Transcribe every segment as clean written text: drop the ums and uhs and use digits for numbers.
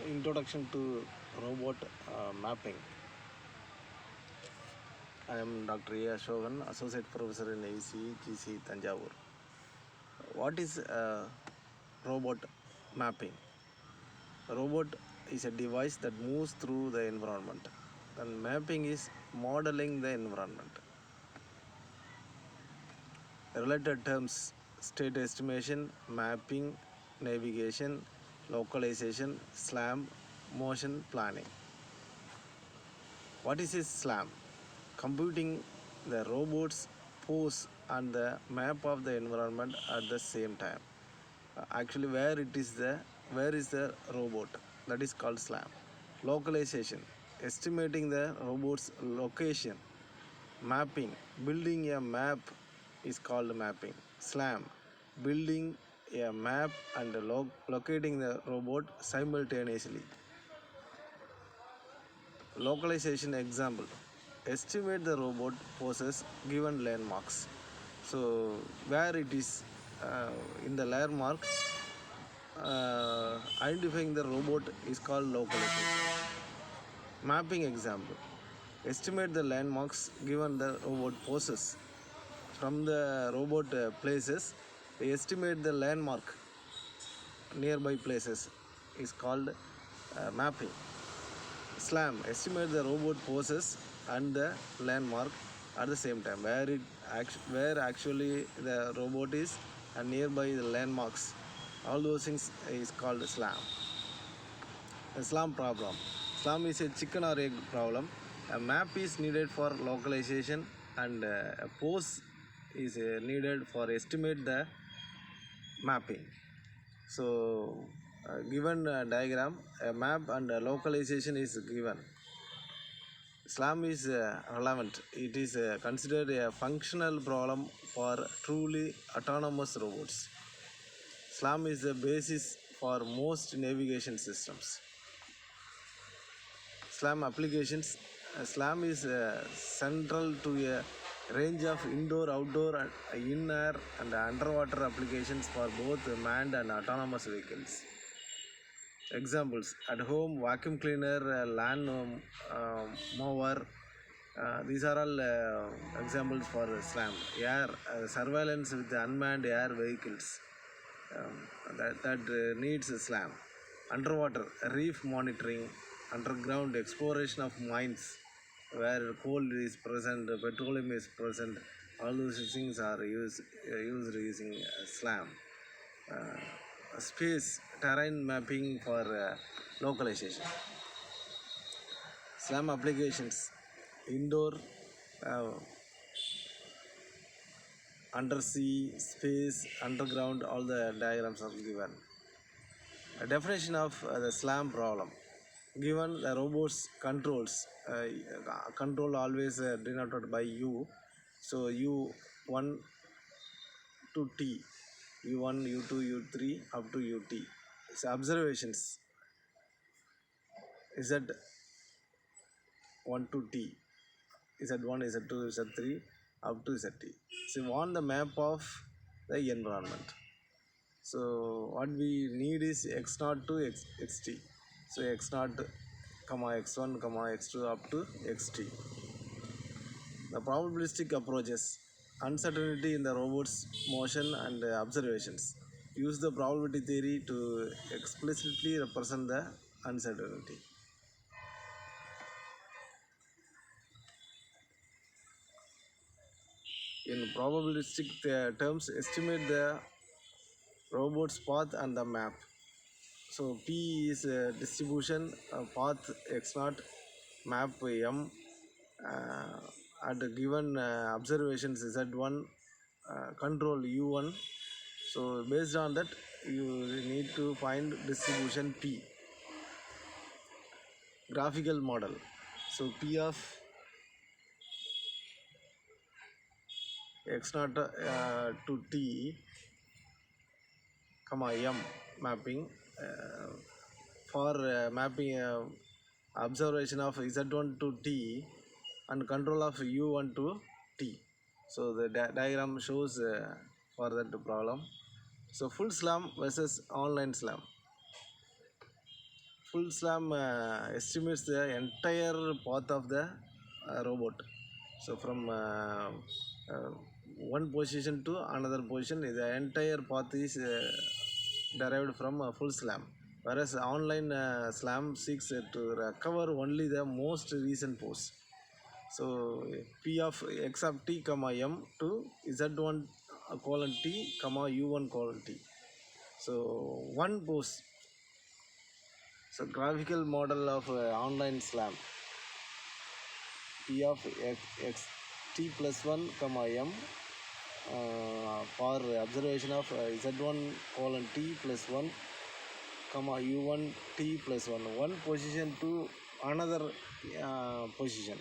Introduction to robot mapping. I am Dr. A. Ashokan, Associate Professor in AEC, GC, Tanjavur. What is robot mapping? A robot is a device that moves through the environment, and mapping is modeling the environment. Related terms: state estimation, mapping, navigation, localization, SLAM, motion planning. What is a SLAM? Computing the robot's pose and the map of the environment at the same time. Actually, where is the robot? That is called SLAM. Localization: estimating the robot's location. Mapping: building a map is called mapping. SLAM: building a map and locating the robot simultaneously. Localization example: estimate the robot poses given landmarks. So where it is in the landmark, identifying the robot is called localization. Mapping example: estimate the landmarks given the robot poses. From the robot places, they estimate the landmark nearby places is called mapping. SLAM: estimate the robot poses and the landmark at the same time. Where actually the robot is and nearby the landmarks, all those things is called SLAM. The SLAM problem. SLAM is a chicken or egg problem. A map is needed for localization and a pose is needed for estimate the mapping. So given diagram, a map and localization is given. SLAM is relevant. It is considered a functional problem for truly autonomous robots. SLAM is the basis for most navigation systems. SLAM applications. SLAM is central to a range of indoor, outdoor, in-air and underwater applications for both manned and autonomous vehicles. Examples: at home, vacuum cleaner, lawn mower. These are all examples for SLAM. Air surveillance with unmanned air vehicles that needs SLAM. Underwater, reef monitoring, underground exploration of mines where coal is present, petroleum is present. All those things are used using SLAM. Space terrain mapping for localization. SLAM applications: indoor, uh, undersea, space, underground. All the diagrams are given. A definition of the SLAM problem: given the robot's controls, control always denoted by U. So U1 to T, U1, U2, U3 up to UT. So observations: Z1 to T, Z1, Z2, Z3 up to ZT. So we want the map of the environment. So what we need is x0 to xt. So x0, x1, x2 up to xt. The probabilistic approaches: uncertainty in the robot's motion and observations. Use the probability theory to explicitly represent the uncertainty. In probabilistic terms, estimate the robot's path and the map. So P is distribution, path x0, map M, at the given observations Z1, control U1. So based on that, you need to find distribution P. Graphical model. So P of x0 to T, M mapping for mapping observation of Z1 to T and control of U1 to T. So the diagram shows for that problem. So full SLAM versus online SLAM. full slam estimates the entire path of the robot. So from uh, one position to another position, the entire path is derived from a full slam. Whereas online slam seeks to recover only the most recent pose. So P of x of t comma m to z1 colon t comma u1 colon t. So one pose. So graphical model of online slam. P of x t plus 1 comma m for observation of z1 colon t plus 1 comma u1 t plus 1 one position to another position.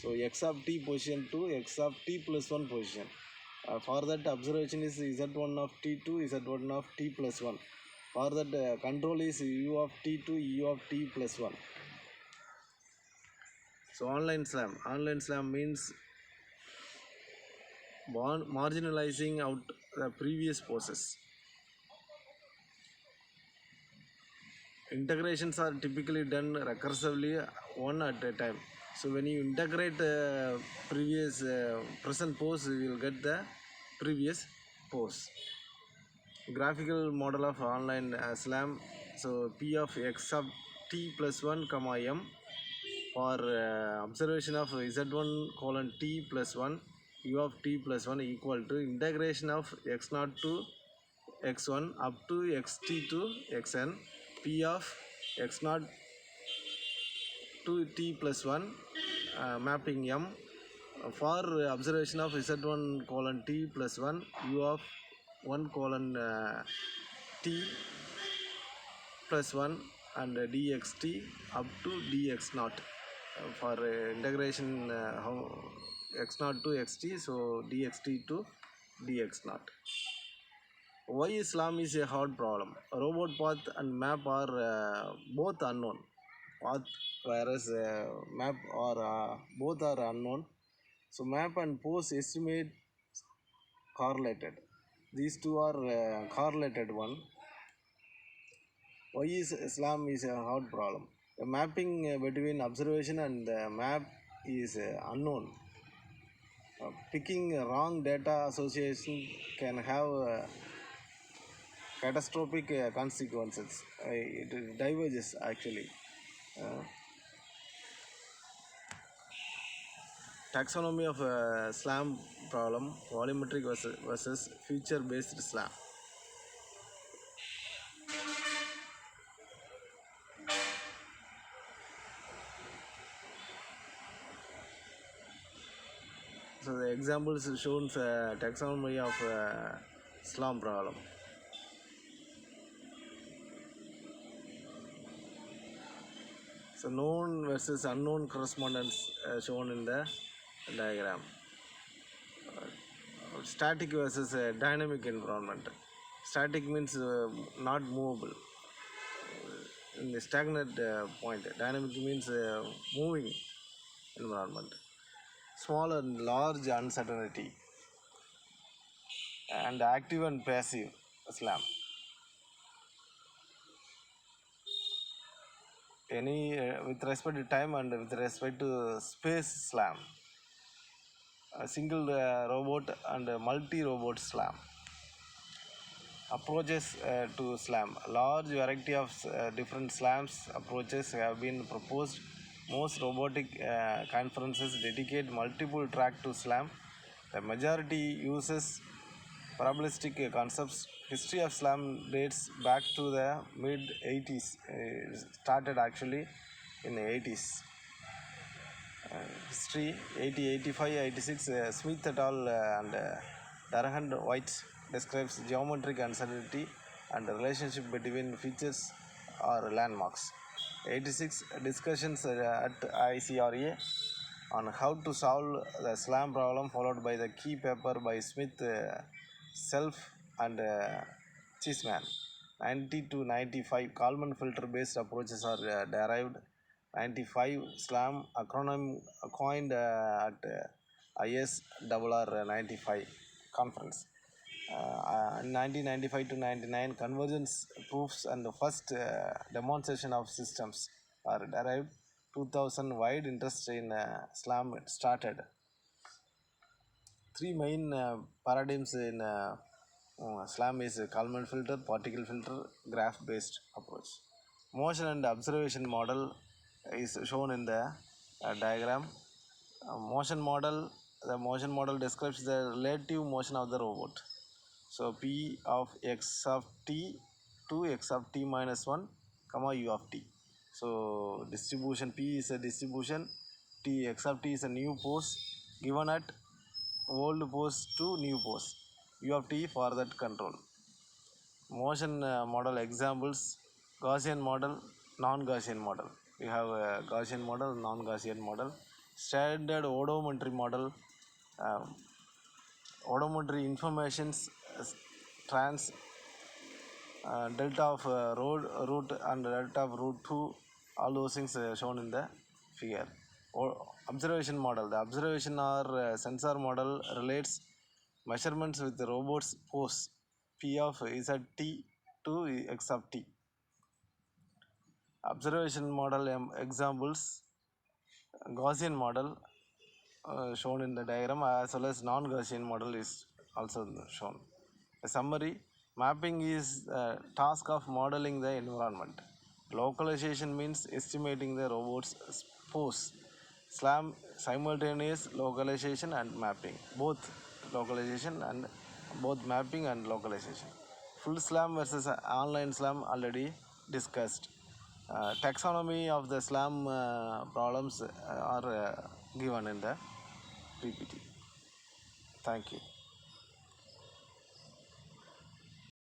So x of t position to x of t plus 1 position. For that observation is z1 of t to z1 of t plus 1. For that control is u of t to u of t plus 1. So online slam means marginalizing out the previous poses. Integrations are typically done recursively one at a time. So when you integrate previous present pose, you will get the previous pose. Graphical model of online slam. So P of x of t plus 1 comma m for observation of z1 colon t plus 1 u of t plus 1 equal to integration of x naught to x1 up to xt to xn p of x naught to t plus 1 mapping m for observation of z1 colon t plus 1 u of 1 colon t plus 1 and dxt up to dx naught for integration how x naught to xt, so dxt to dx naught. Why Islam is a hard problem? Robot path and map are both unknown. Path whereas map or both are unknown. So map and pose estimate correlated. These two are correlated one. Why is Islam is a hard problem? The mapping between observation and map is unknown. Picking wrong data association can have catastrophic consequences. It diverges actually. Uh, Taxonomy of SLAM problem: volumetric versus feature-based SLAM. So the examples shown taxonomy of SLAM problem. So known versus unknown correspondence shown in the diagram. Static versus dynamic environment. Static means not movable. In the stagnant point. Dynamic means moving environment. Small and large uncertainty. And active and passive SLAM. Any with respect to time and with respect to space SLAM. A single robot and multi-robot SLAM. Approaches to SLAM. A large variety of different SLAMs approaches have been proposed. Most robotic conferences dedicate multiple track to SLAM. The majority uses probabilistic concepts. History of SLAM dates back to the mid 80s. Started actually in the 80s. History 80, 85, 86. Smith et al. And Darahand White describes geometric uncertainty and the relationship between features or landmarks. 86 discussions at ICRA on how to solve the SLAM problem, followed by the key paper by Smith, Self and Cheeseman. 90 to 95 Kalman filter based approaches are derived. 95 SLAM acronym coined at ISRR 95 conference. In 1995 to 99, convergence proofs and the first demonstration of systems are derived. 2000, wide interest in SLAM started. Three main paradigms in SLAM is Kalman filter, particle filter, graph-based approach. Motion and observation model is shown in the diagram. The motion model describes the relative motion of the robot. So P of x of t to x of t minus 1 comma u of t. So distribution P is a distribution, t x of t is a new pose given at old pose to new pose, u of t for that control. Motion model examples: Gaussian model, non-Gaussian model. We have a Gaussian model, non-Gaussian model. Standard odometry model. um, Odometry informations trans delta of root and delta of root 2, all those things shown in the figure. Observation model, the observation or sensor model relates measurements with the robot's pose p of zt to x of t. Observation model examples: Gaussian model shown in the diagram, as well as non-Gaussian model is also shown. A summary: mapping is a task of modeling the environment. Localization means estimating the robot's pose. SLAM, simultaneous localization and mapping, both localization and both mapping and localization. Full SLAM versus online SLAM already discussed. Taxonomy of the SLAM problems are given in the PPT. Thank you.